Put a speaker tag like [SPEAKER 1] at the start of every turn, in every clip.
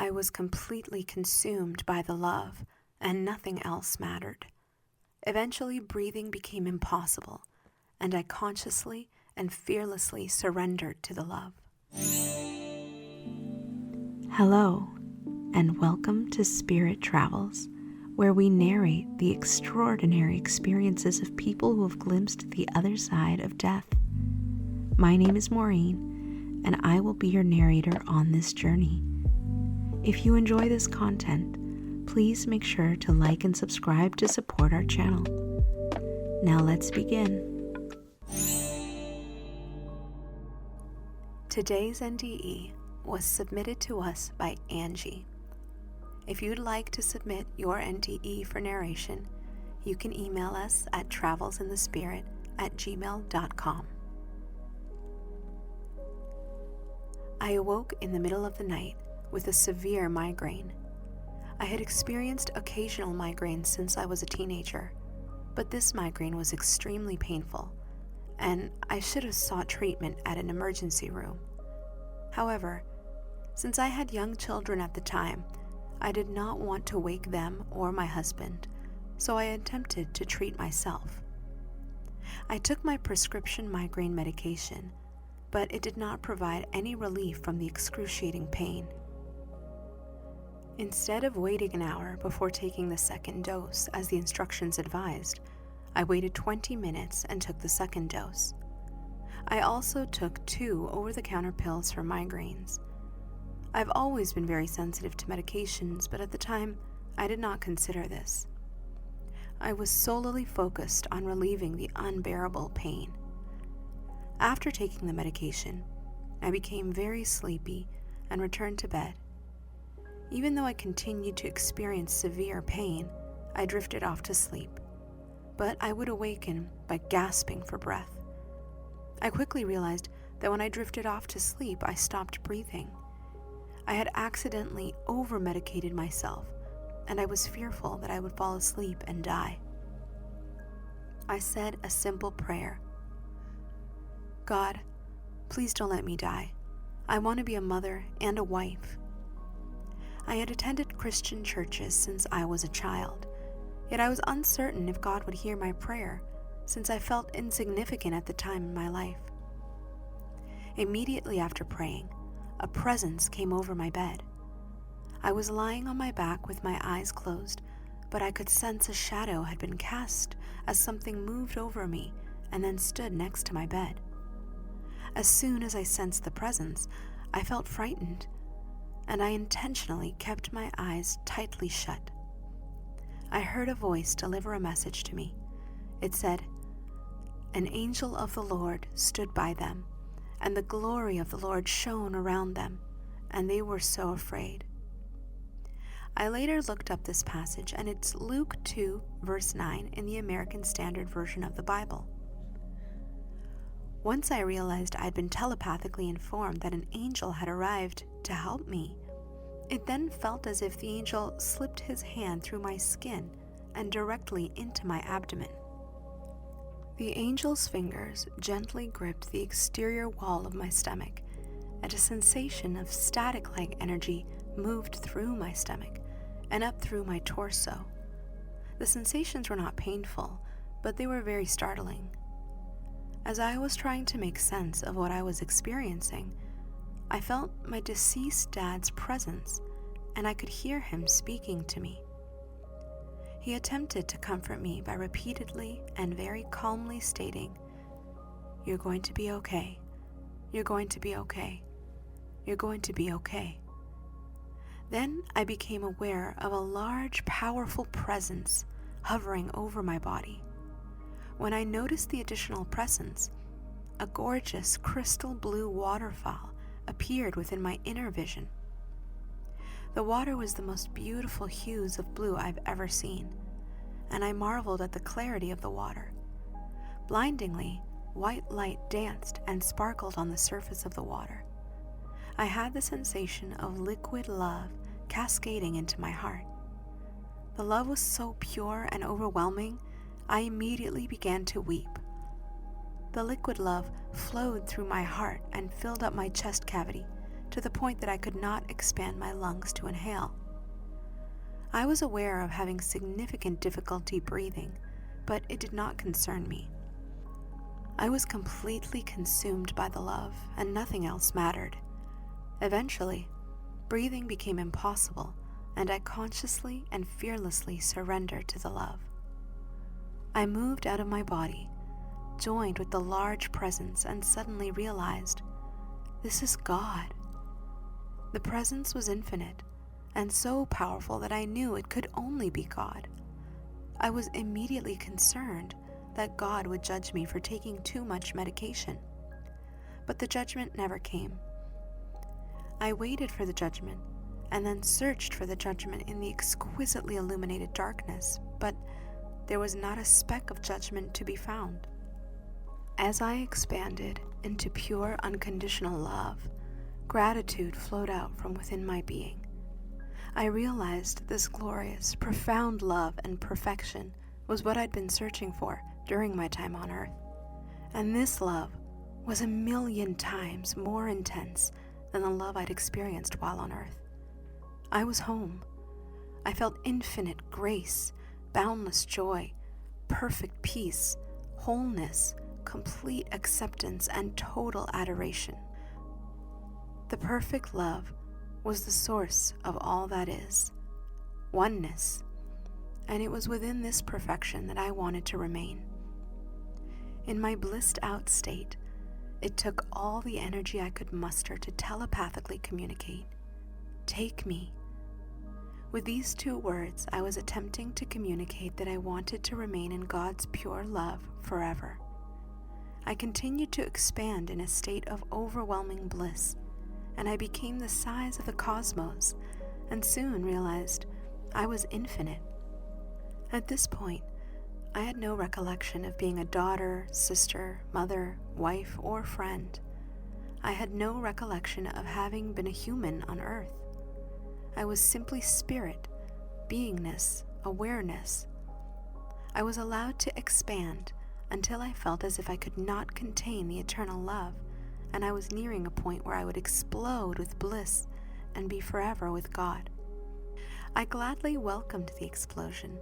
[SPEAKER 1] I was completely consumed by the love, and nothing else mattered. Eventually, breathing became impossible, and I consciously and fearlessly surrendered to the love. Hello, and welcome to Spirit Travels, where we narrate the extraordinary experiences of people who have glimpsed the other side of death. My name is Maureen, and I will be your narrator on this journey. If you enjoy this content, please make sure to like and subscribe to support our channel. Now let's begin. Today's NDE was submitted to us by Angie. If you'd like to submit your NDE for narration, you can email us at travelsinthespirit@gmail.com. I awoke in the middle of the night with a severe migraine. I had experienced occasional migraines since I was a teenager, but this migraine was extremely painful, and I should have sought treatment at an emergency room. However, since I had young children at the time, I did not want to wake them or my husband, so I attempted to treat myself. I took my prescription migraine medication, but it did not provide any relief from the excruciating pain. Instead of waiting an hour before taking the second dose, as the instructions advised, I waited 20 minutes and took the second dose. I also took 2 over-the-counter pills for migraines. I've always been very sensitive to medications, but at the time, I did not consider this. I was solely focused on relieving the unbearable pain. After taking the medication, I became very sleepy and returned to bed. Even though I continued to experience severe pain, I drifted off to sleep, but I would awaken by gasping for breath. I quickly realized that when I drifted off to sleep, I stopped breathing. I had accidentally over-medicated myself, and I was fearful that I would fall asleep and die. I said a simple prayer. God, please don't let me die. I want to be a mother and a wife. I had attended Christian churches since I was a child, yet I was uncertain if God would hear my prayer, since I felt insignificant at the time in my life. Immediately after praying, a presence came over my bed. I was lying on my back with my eyes closed, but I could sense a shadow had been cast as something moved over me and then stood next to my bed. As soon as I sensed the presence, I felt frightened, and I intentionally kept my eyes tightly shut. I heard a voice deliver a message to me. It said, "An angel of the Lord stood by them, and the glory of the Lord shone around them, and they were so afraid." I later looked up this passage, and it's Luke 2, verse 9 in the American Standard Version of the Bible. Once I realized I'd been telepathically informed that an angel had arrived to help me, it then felt as if the angel slipped his hand through my skin and directly into my abdomen. The angel's fingers gently gripped the exterior wall of my stomach, and a sensation of static-like energy moved through my stomach and up through my torso. The sensations were not painful, but they were very startling. As I was trying to make sense of what I was experiencing, I felt my deceased dad's presence, and I could hear him speaking to me. He attempted to comfort me by repeatedly and very calmly stating, "You're going to be okay. You're going to be okay. You're going to be okay." Then I became aware of a large, powerful presence hovering over my body. When I noticed the additional presence, a gorgeous crystal blue waterfall appeared within my inner vision. The water was the most beautiful hues of blue I've ever seen, and I marveled at the clarity of the water. Blindingly, white light danced and sparkled on the surface of the water. I had the sensation of liquid love cascading into my heart. The love was so pure and overwhelming, I immediately began to weep. The liquid love flowed through my heart and filled up my chest cavity, to the point that I could not expand my lungs to inhale. I was aware of having significant difficulty breathing, but it did not concern me. I was completely consumed by the love, and nothing else mattered. Eventually, breathing became impossible, and I consciously and fearlessly surrendered to the love. I moved out of my body, joined with the large presence, and suddenly realized, this is God. The presence was infinite, and so powerful that I knew it could only be God. I was immediately concerned that God would judge me for taking too much medication. But the judgment never came. I waited for the judgment, and then searched for the judgment in the exquisitely illuminated darkness, but there was not a speck of judgment to be found. As I expanded into pure unconditional love, gratitude flowed out from within my being. I realized this glorious, profound love and perfection was what I'd been searching for during my time on Earth. And this love was 1,000,000 times more intense than the love I'd experienced while on Earth. I was home. I felt infinite grace, boundless joy, perfect peace, wholeness, complete acceptance, and total adoration. The perfect love was the source of all that is, oneness, and it was within this perfection that I wanted to remain. In my blissed out state, it took all the energy I could muster to telepathically communicate. Take me. With these 2 words, I was attempting to communicate that I wanted to remain in God's pure love forever. I continued to expand in a state of overwhelming bliss, and I became the size of the cosmos, and soon realized I was infinite. At this point, I had no recollection of being a daughter, sister, mother, wife, or friend. I had no recollection of having been a human on Earth. I was simply spirit, beingness, awareness. I was allowed to expand until I felt as if I could not contain the eternal love, and I was nearing a point where I would explode with bliss and be forever with God. I gladly welcomed the explosion,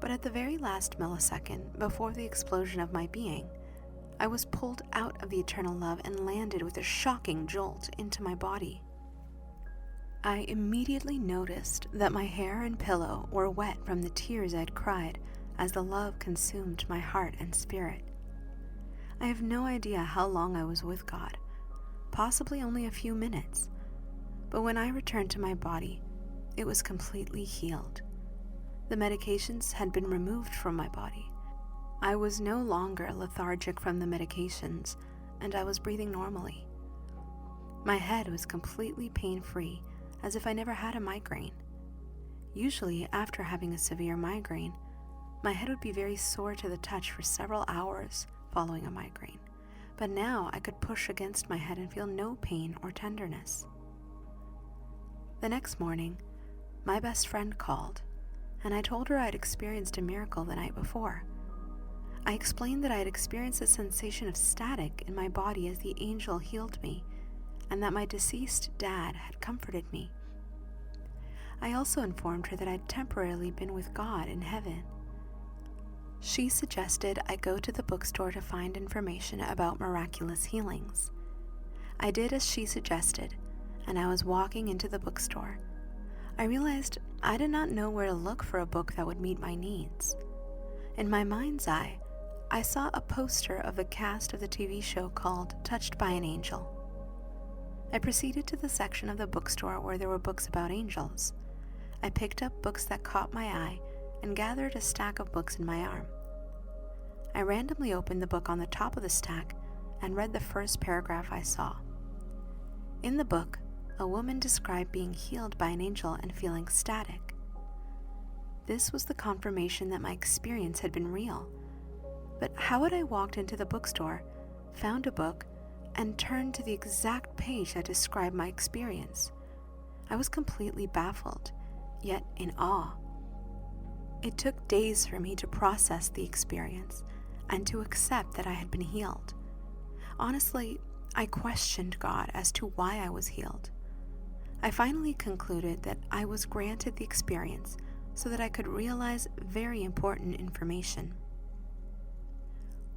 [SPEAKER 1] but at the very last millisecond before the explosion of my being, I was pulled out of the eternal love and landed with a shocking jolt into my body. I immediately noticed that my hair and pillow were wet from the tears I'd cried as the love consumed my heart and spirit. I have no idea how long I was with God, possibly only a few minutes, but when I returned to my body, it was completely healed. The medications had been removed from my body. I was no longer lethargic from the medications, and I was breathing normally. My head was completely pain-free, as if I never had a migraine. Usually, after having a severe migraine, my head would be very sore to the touch for several hours following a migraine, but now I could push against my head and feel no pain or tenderness. The next morning, my best friend called, and I told her I had experienced a miracle the night before. I explained that I had experienced a sensation of static in my body as the angel healed me, and that my deceased dad had comforted me. I also informed her that I'd temporarily been with God in heaven. She suggested I go to the bookstore to find information about miraculous healings. I did as she suggested, and I was walking into the bookstore. I realized I did not know where to look for a book that would meet my needs. In my mind's eye, I saw a poster of the cast of the TV show called Touched by an Angel. I proceeded to the section of the bookstore where there were books about angels. I picked up books that caught my eye and gathered a stack of books in my arm. I randomly opened the book on the top of the stack and read the first paragraph I saw. In the book, a woman described being healed by an angel and feeling static. This was the confirmation that my experience had been real. But how had I walked into the bookstore, found a book, and turned to the exact page that described my experience? I was completely baffled, yet in awe. It took days for me to process the experience and to accept that I had been healed. Honestly, I questioned God as to why I was healed. I finally concluded that I was granted the experience so that I could realize very important information.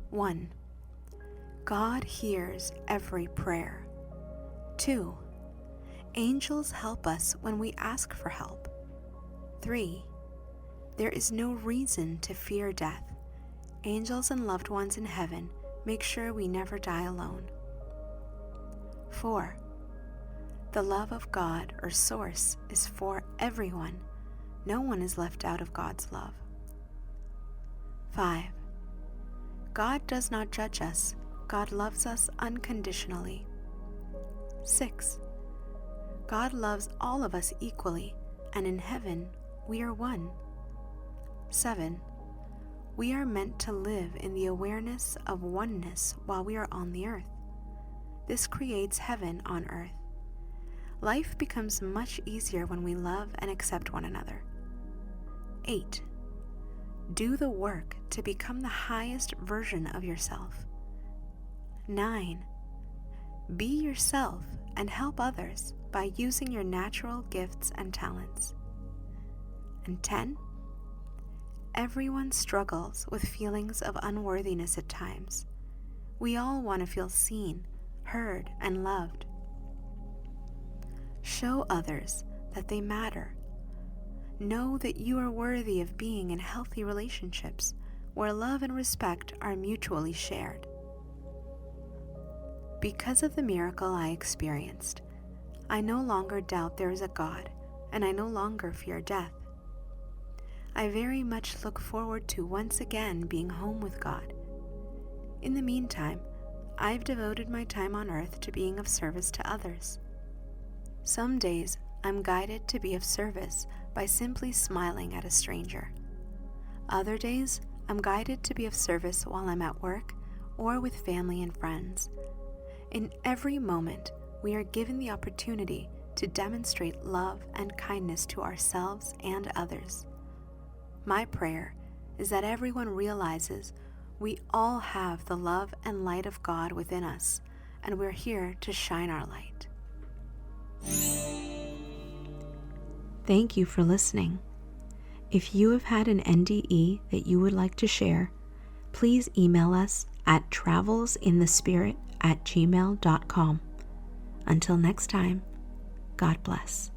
[SPEAKER 1] 1. God hears every prayer. 2. Angels help us when we ask for help. 3. There is no reason to fear death. Angels and loved ones in heaven make sure we never die alone. 4. The love of God or Source is for everyone. No one is left out of God's love. 5. God does not judge us. God loves us unconditionally. 6. God loves all of us equally, and in heaven we are one. 7. We are meant to live in the awareness of oneness while we are on the earth. This creates heaven on earth. Life becomes much easier when we love and accept one another. 8. Do the work to become the highest version of yourself. 9. Be yourself and help others by using your natural gifts and talents. And 10. Everyone struggles with feelings of unworthiness at times. We all want to feel seen, heard, and loved. Show others that they matter. Know that you are worthy of being in healthy relationships where love and respect are mutually shared. Because of the miracle I experienced, I no longer doubt there is a God, and I no longer fear death. I very much look forward to once again being home with God. In the meantime, I've devoted my time on earth to being of service to others. Some days, I'm guided to be of service by simply smiling at a stranger. Other days, I'm guided to be of service while I'm at work or with family and friends. In every moment, we are given the opportunity to demonstrate love and kindness to ourselves and others. My prayer is that everyone realizes we all have the love and light of God within us, and we're here to shine our light. Thank you for listening. If you have had an NDE that you would like to share, please email us at travelsinthespirit@gmail.com. Until next time, God bless.